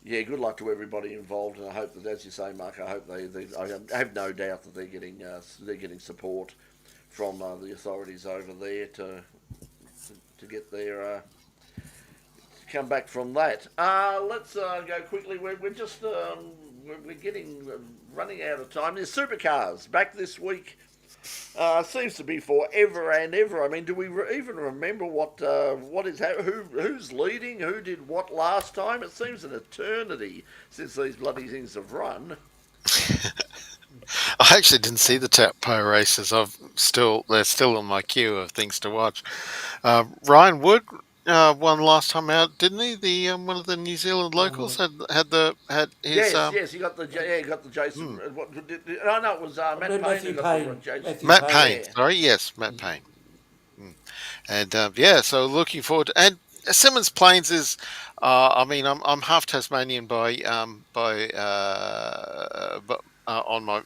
good luck to everybody involved, and I hope that, as you say, Mark, I hope I have no doubt that they're getting support from the authorities over there to get their come back from that. Let's go quickly. We're just we're getting running out of time. There's Supercars back this week. Seems to be forever and ever. I mean, do we even remember what who's leading? Who did what last time? It seems an eternity since these bloody things have run. I actually didn't see the Tap-Po races. They're still on my queue of things to watch. Ryan Wood won last time out, didn't he? The one of the New Zealand locals had his. Yes, he got the Jason. What no, it was Matt Payne Matthew who got the Payne. Jason. Matthew Matt Payne. Payne. Sorry, yes, Matt Payne. And so looking forward to, and Simmons Plains is. I mean, I'm half Tasmanian on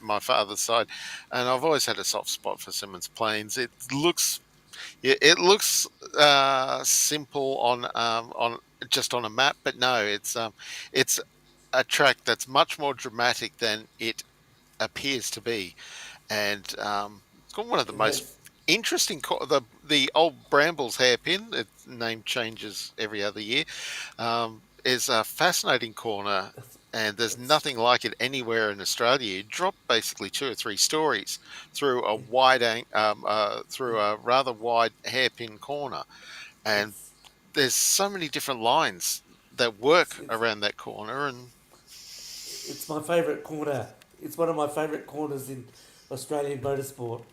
my father's side, and I've always had a soft spot for Simmons Plains. It looks simple on just on a map, but no, it's a track that's much more dramatic than it appears to be, and it's got one of the It most has, interesting the old Brambles hairpin. Its name changes every other year. Is a fascinating corner, and there's it's, nothing like it anywhere in Australia. You drop basically 2 or 3 stories through through a rather wide hairpin corner, and it's there's so many different lines that work It's, around that corner, and it's my favourite corner. It's one of my favourite corners in Australian motorsport.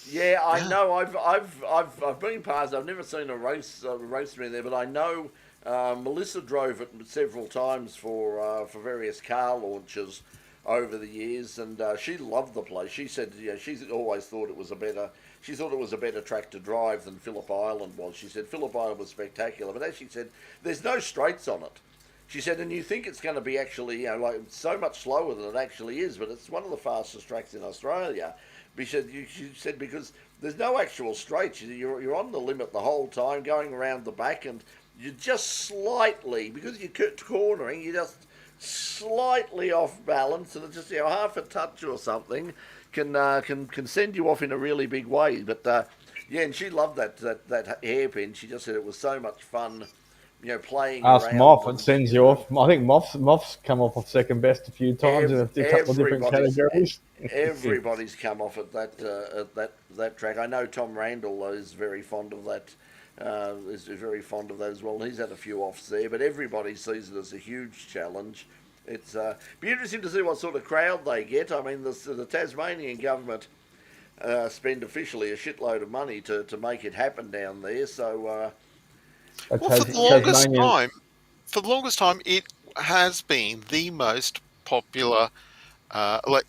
Yeah, I yeah, know. I've been past. I've never seen a race around there, but I know Melissa drove it several times for various car launches over the years, and she loved the place. She said, yeah, she's always thought it was a better. She thought it was a better track to drive than Phillip Island was. She said Phillip Island was spectacular, but as she said, there's no straights on it. She said, and you think it's going to be actually, like so much slower than it actually is, but it's one of the fastest tracks in Australia. She said because there's no actual straights. You're on the limit the whole time, going around the back, and you're just slightly, because you're cornering, you're just slightly off balance, and it's just half a touch or something can send you off in a really big way. But yeah, and she loved that hairpin. She just said it was so much fun, playing Ask around. Moff, it And, sends you off. I think Moff's come off second best a few times in a couple of different categories. Everybody's come off at that track. I know Tom Randall is very fond of that. Is very fond of that as well. He's had a few offs there, but everybody sees it as a huge challenge. It's be interesting to see what sort of crowd they get. I mean, the Tasmanian government spend officially a shitload of money to make it happen down there. So A well, Tasmanian. for the longest time, it has been the most popular. Like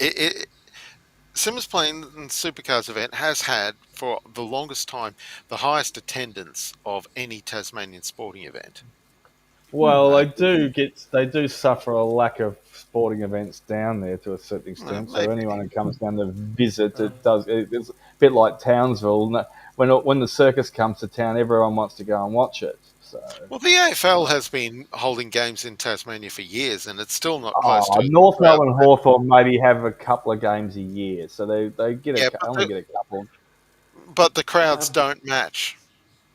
Simmons Plain and Supercars event has had for the longest time the highest attendance of any Tasmanian sporting event. Well, Uh, they do suffer a lack of sporting events down there to a certain extent. So maybe. anyone who comes down to visit, it's a bit like Townsville. When the circus comes to town, everyone wants to go and watch it. So, Well, the AFL has been holding games in Tasmania for years, and it's still not close to a North crowd. Melbourne Hawthorn maybe have a couple of games a year, so they get Yeah, only get a couple. but the crowds Um, don't match.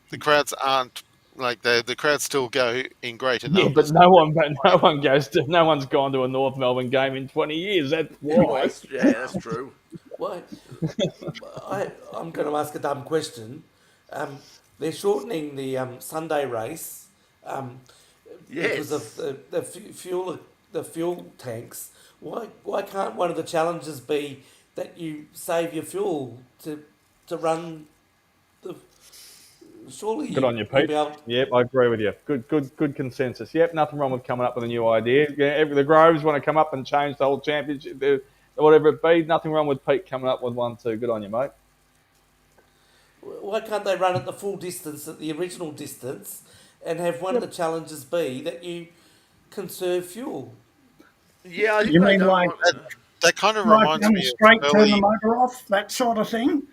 The crowds aren't like the crowds still go in greater Yeah, but numbers. no one's gone to a North Melbourne game in 20 years. That's well, why. that's true. Why? I'm going to ask a dumb question. They're shortening the Sunday race um, because of Yes. the fuel tanks. Why can't one of the challenges be that you save your fuel to run the? Surely Good on you, you'll Pete. be able. Yep, I agree with you. Good consensus. Yep, nothing wrong with coming up with a new idea. Yeah, the Groves want to come up and change the whole championship, whatever it be. Nothing wrong with Pete coming up with one too. Good on you, mate. Why can't they run at the full distance, at the original distance, and have one of the Yep. challenges be that you conserve fuel? Yeah, I think You they mean don't like want. That kind of drive reminds down me the of straight, turn the early. motor off, that sort of thing?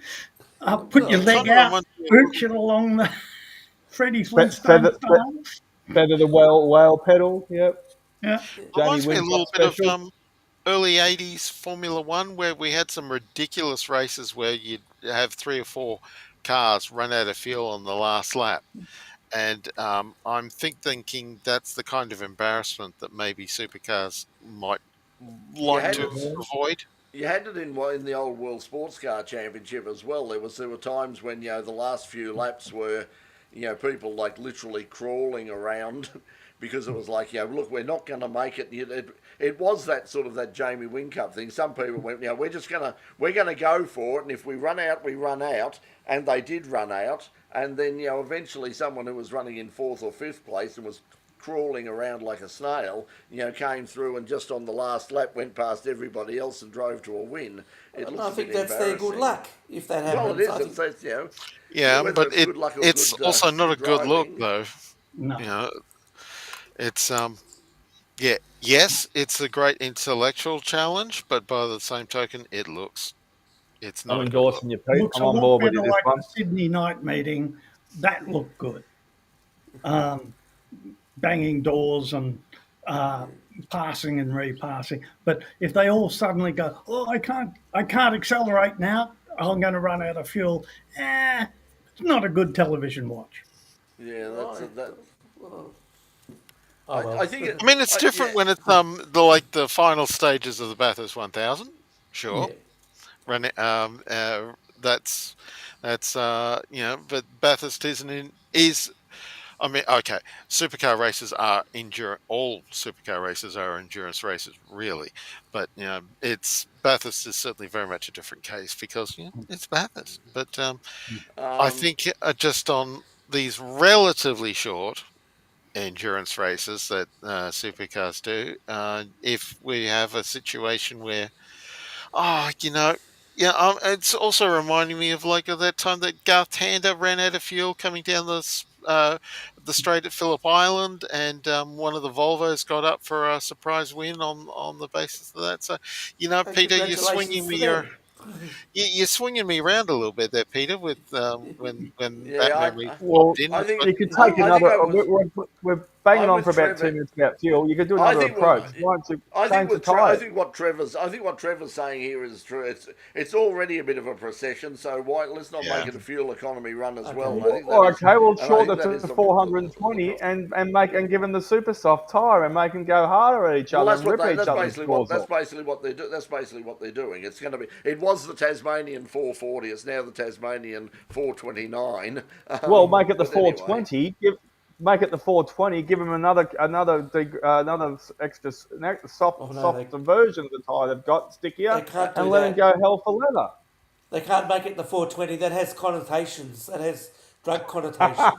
Put your Well, It kind leg of out, reminds me of, pooch it along the Freddie Fe- Flintstone Feather, fe- style. feather the whale pedal. Yep. Yeah. Jamie reminds me a Whincup little bit of special. early '80s Formula One, where we had some ridiculous races where you'd have 3 or 4 cars run out of fuel on the last lap. And I'm thinking that's the kind of embarrassment that maybe supercars might You like had to it. avoid. You had it in the old World Sports Car Championship as well. There were times when the last few laps were, people like literally crawling around because it was like look, we're not going to make it. It was that Jamie Whincup thing. Some people went we're gonna go for it, and if we run out, we run out, and they did run out, and then eventually someone who was running in fourth or fifth place and was crawling around like a snail, came through and just on the last lap went past everybody else and drove to a win. It And looks I a think bit that's their good embarrassing. luck if that Well, it happens. is. I think It's Yeah, whether but it's good luck or it's also not a good good look driving. though. No. You know, it's yeah, yes, it's a great intellectual challenge, but by the same token, it's I'm not a good look. endorsing you, Pete. Looks I'm a on lot board with better you this like one. the Sydney night meeting. That looked good. Um, Banging doors and passing and repassing. But if they all suddenly go, oh, I can't accelerate now. I'm going to run out of fuel. It's not a good television watch. Yeah, that's right. that. Oh I well. think it. I mean, it's Yeah, different when it's the final stages of the Bathurst 1000. Sure, Yeah. run it. That's but Bathurst is I mean, okay, supercar races are all supercar races are endurance races, really. But it's Bathurst is certainly very much a different case because it's Bathurst. But I Um, think just on these relatively short endurance races that supercars do, if we have a situation where Oh, yeah, it's also reminding me of like of that time that Garth Tander ran out of fuel coming down the straight at Phillip Island, and one of the Volvos got up for a surprise win on the basis of that. So, And Peter, congratulations to them. you're swinging me around a little bit there, Peter, with when that yeah, memory Well, popped in. I think you could I, take I think another. I was We're banging I'm on with for about Trevor. 2 minutes about fuel. You could do I another think approach. Why don't you change the tyres? I think what Trevor's saying here is true. It's already a bit of a procession, so why let's not make Yeah. it a fuel economy run as well. Okay. And I think that Or is okay, we'll and I short think it that to is the 420 and give them the super soft tyre and make them go harder at each well, other that's and what rip they, each other's scores that's off. basically what they do. That's basically what they're doing. It's going to be. It was the Tasmanian 440. It's now the Tasmanian 429. Well, make it the But anyway, 420. Make it the 420. Give them another extra Oh no, softer version of the tyre they've got they stickier, can't and do let them that. go hell for leather. They can't make it the 420. That has connotations. That has drug connotations.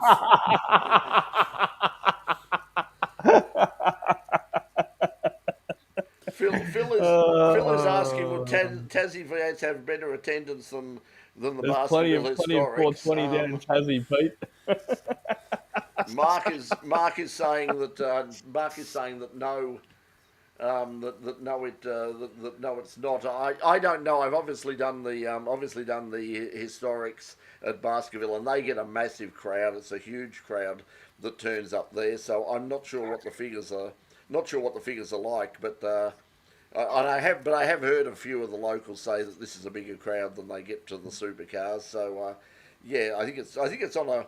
Phil is asking, would Uh, Tassie V8s have better attendance than the there's plenty Baskerville of Historics? 420 down in Tassie, Pete. Mark is saying that no. That no, no, it's not. I don't know. I've obviously done the historics at Baskerville, and they get a massive crowd. It's a huge crowd that turns up there. So I'm not sure what the figures are. Not sure what the figures are like, but I have heard a few of the locals say that this is a bigger crowd than they get to the supercars. So yeah, I think it's on a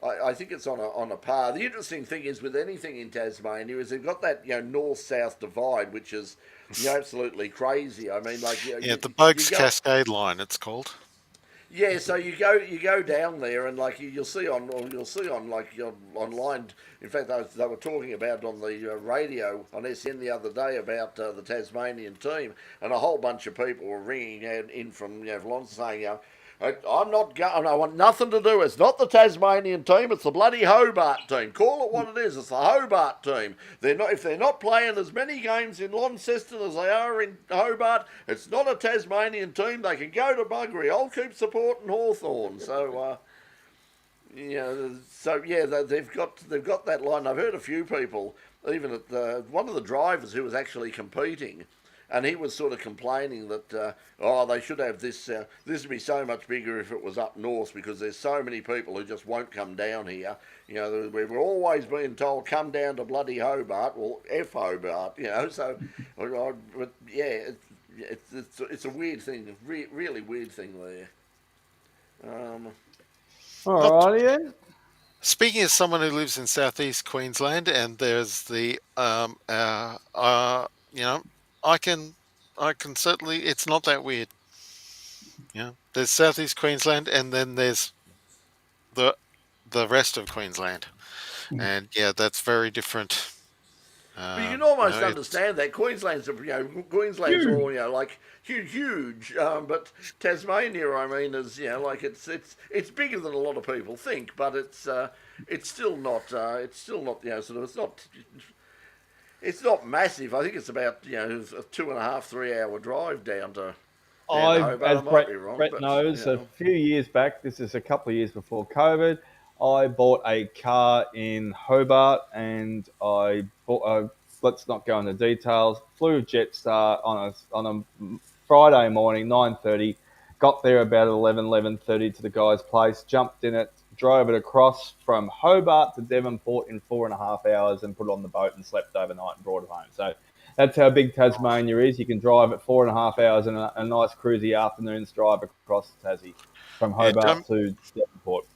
I think it's on a par. The interesting thing is with anything in Tasmania is they've got that north south divide, which is absolutely crazy. I mean, like Yeah, the you Bugs go Cascade line, it's called. yeah, so you go down there and like you'll see on like online. In fact, they were talking about on the radio on SN the other day about the Tasmanian team, and a whole bunch of people were ringing in from London saying, I'm not going. I want nothing to do. It's not the Tasmanian team. It's the bloody Hobart team. Call it what it is. It's the Hobart team. They're not. If they're not playing as many games in Launceston as they are in Hobart, it's not a Tasmanian team. They can go to Buggery. I'll keep supporting Hawthorn. So. So yeah, they've got that line. I've heard a few people, even at one of the drivers who was actually competing, and he was sort of complaining that they should have this. This would be so much bigger if it was up north because there's so many people who just won't come down here. We're always being told come down to bloody Hobart. Well, F Hobart. So, but yeah, it's a weird thing, really weird thing there. Look, Alrighty then. speaking as someone who lives in southeast Queensland, and there's the I can certainly. It's not that weird. There's southeast Queensland, and then there's the the rest of Queensland, and yeah, that's very different. But you can almost It's understand that Queensland's Huge. all like huge. But Tasmania, I mean, is like it's bigger than a lot of people think, but it's still not sort of it's not massive. I think it's about a 2.5 3 hour drive down to Hobart. As I might be wrong, Brett but knows, a few years back, this is a couple of years before COVID, I bought a car in Hobart, and I bought. Let's not go into details. Flew Jetstar on a Friday morning, 9:30. Got there about 11:30 to the guy's place. Jumped in it, drove it across from Hobart to Devonport in 4.5 hours, and put it on the boat and slept overnight and brought it home. So that's how big Tasmania is. You can drive at 4.5 hours in a nice cruisy afternoon's drive across Tassie from yeah. Hobart to Devonport.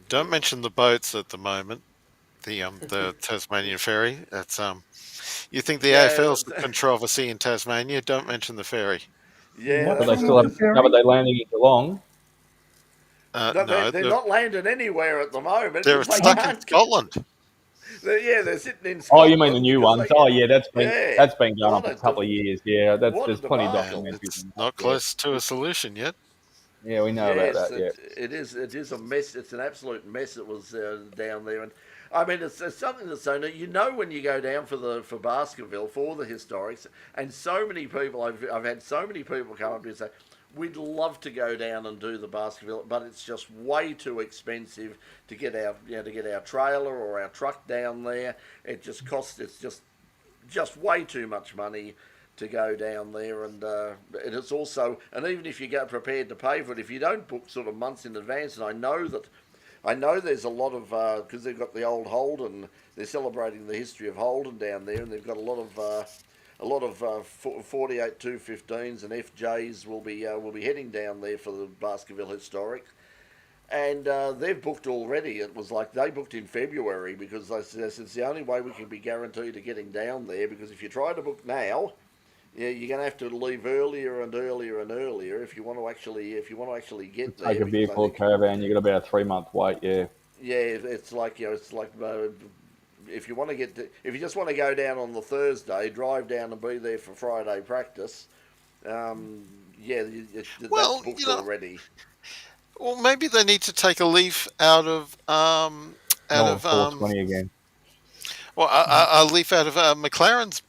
Don't mention the boats at the moment. The Tasmanian ferry. That's You think the yeah, AFL's the controversy in Tasmania? Don't mention the ferry. yeah. But What's they wrong still with haven't the ferry? discovered they're landing in Geelong. No, No, they're not landing anywhere at the moment they're because they stuck in can't. Scotland. They're sitting in Oh, Scotland. you mean the new because ones? they, Oh, yeah, that's yeah, been going on what for a a couple of years. Yeah, what a there's plenty of debacle. documentaries It's on that. not Yeah, close to a solution yet. yeah, we know about Yes, that. Yeah, it is. It is a mess. It's an absolute mess. It was down there, and I mean, it's something that's so. You know, when you go down for Baskerville for the historics, and so many people. I've had so many people come up to me and say, "We'd love to go down and do the Baskerville, but it's just way too expensive to get our trailer or our truck down there. It just costs. It's just way too much money." To go down there, and it's also, and even if you go prepared to pay for it, if you don't book sort of months in advance, and I know there's a lot of because they've got the old Holden, they're celebrating the history of Holden down there, and they've got a lot of 48 215s and FJs will be heading down there for the Baskerville Historic. And they've booked already. It was like they booked in February because they said it's the only way we can be guaranteed of getting down there. Because if you try to book now, yeah, you're going to have to leave earlier and earlier and earlier if you want to actually get there. take a Because I vehicle or think, caravan, you got about a 3 month wait. Yeah, yeah, it's like if you want to if you just want to go down on the Thursday, drive down and be there for Friday practice. Yeah, that's Well, booked already. well, maybe they need to take a leaf out of not on 420 again. well, a leaf out of McLaren's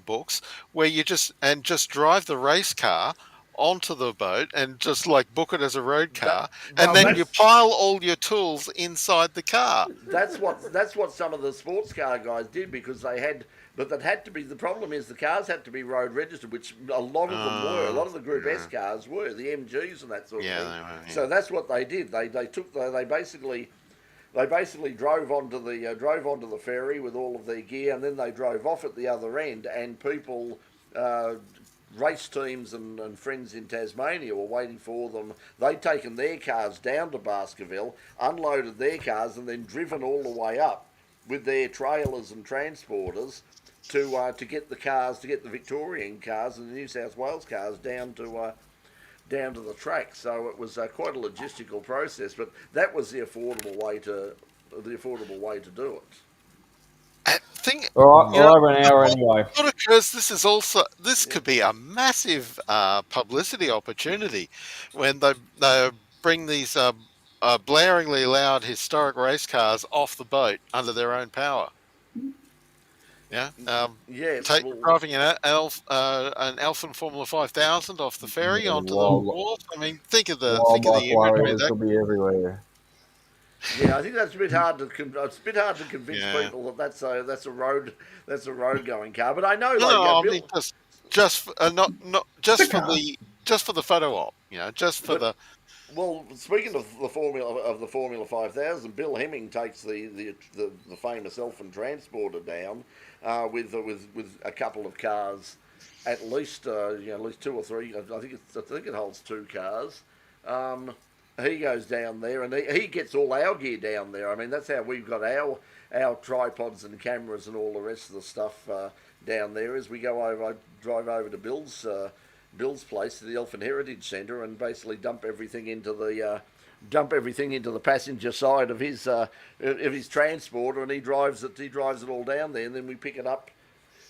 books, where you just drive the race car onto the boat and just like book it as a road car, Well, and then you that's pile all your tools inside the car. that's what some of the sports car guys did because they had. But that had to be the problem is the cars had to be road registered, which a lot of them were. A lot of the Group S cars were the MGs and that sort of Yeah, thing. they were, yeah. So that's what they did. They basically drove onto the ferry with all of their gear, and then they drove off at the other end. And people, race teams and friends in Tasmania were waiting for them. They'd taken their cars down to Baskerville, unloaded their cars, and then driven all the way up with their trailers and transporters to get the Victorian cars and the New South Wales cars down to the track. So it was quite a logistical process, but that was the affordable way to do it. All right, You know, well, over an hour anyway. what occurs? This could be a massive publicity opportunity when they bring these blaringly loud historic race cars off the boat under their own power. Yeah. Yeah, Driving an Alpha Formula 5000 off the ferry onto the wharf. I mean, think of the Wildlife imagery warriors that. will be everywhere. yeah, I think that's a bit hard to convince people that that's a road going car. But I know, No, I Bill, mean just for, not just It's a for car. the photo op. You know, just for But- well, speaking of the Formula 5000, Bill Hemming takes the famous Elfin Transporter down with a couple of cars, at least at least two or three. I think it holds two cars. He goes down there and he gets all our gear down there. I mean, that's how we've got our tripods and cameras and all the rest of the stuff down there. As we go over, I drive over to Bill's place, to the Elfin Heritage Centre, and basically dump everything into the passenger side of his transporter, and he drives it all down there, and then we pick it up.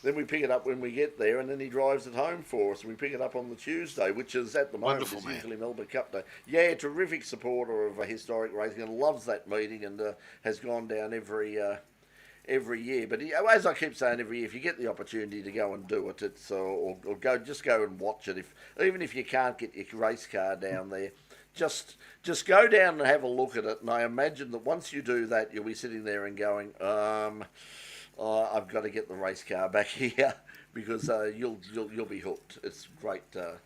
Then we pick it up when we get there, and then he drives it home for us. And we pick it up on the Tuesday, which is at the moment Wonderful, is man. usually Melbourne Cup Day. Yeah, terrific supporter of historic racing and loves that meeting, and has gone down every year. But as I keep saying, every year, if you get the opportunity to go and do it, it's or go and watch it. Even if you can't get your race car down there, just go down and have a look at it. And I imagine that once you do that, you'll be sitting there and going, I've got to get the race car back here because you'll be hooked. It's great there.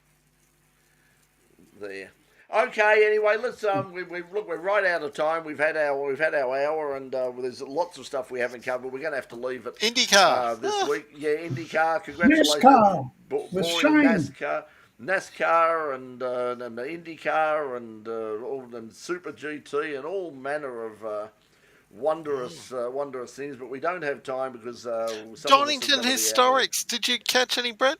Okay, anyway, let's we're right out of time. We've had our hour, and there's lots of stuff we haven't covered. We're going to have to leave it IndyCar this week. Yeah, IndyCar. Congratulations, NASCAR with boring Shane. NASCAR and the IndyCar and Super GT and all manner of wondrous things. But we don't have time because Donington Historics. Did you catch any, Brett?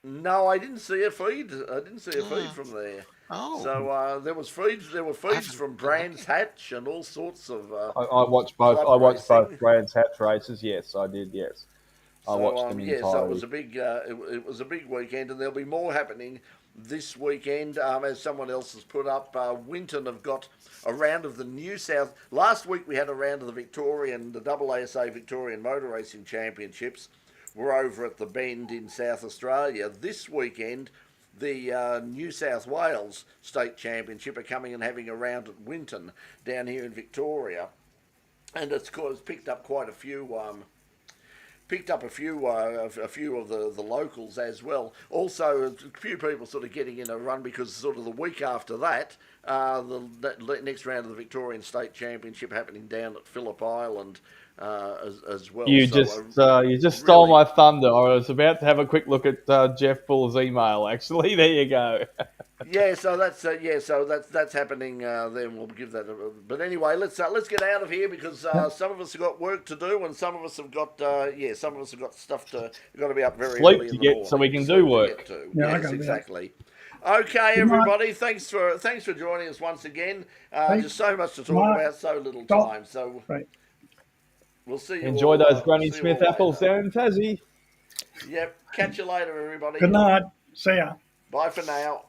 No, I didn't see a feed. From there. Oh, So there was feeds. There were feeds from Brands Hatch and all sorts of I watched both. club I watched both racing. Brands Hatch races. Yes, I did. Yes, I watched them Yeah, so it entirely. was a big it was a big weekend, and there'll be more happening this weekend. As someone else has put up, Winton have got a round of the New South. Last week we had a round of the AASA Victorian Motor Racing Championships. We're over at the Bend in South Australia. This weekend, the New South Wales State Championship are coming and having a round at Winton down here in Victoria, and it's picked up quite a few. Picked up a few of the locals as well. Also, a few people sort of getting in a run because sort of the week after that, the next round of the Victorian State Championship happening down at Phillip Island as well. You just stole my thunder. I was about to have a quick look at Jeff Bull's email. Actually, there you go. So that's happening. Then we'll give that. But anyway, let's get out of here because some of us have got work to do, and some of us have got stuff to. We've got to be up very Sleep early to in the get morning so we can do work. Yes, exactly. Okay, everybody. Thanks for joining us once again. Just so much to talk about, so little time. So we'll see you. Enjoy those Granny Smith apples down in Tassie. Yep. Catch you later, everybody. Good night. See ya. Bye for now.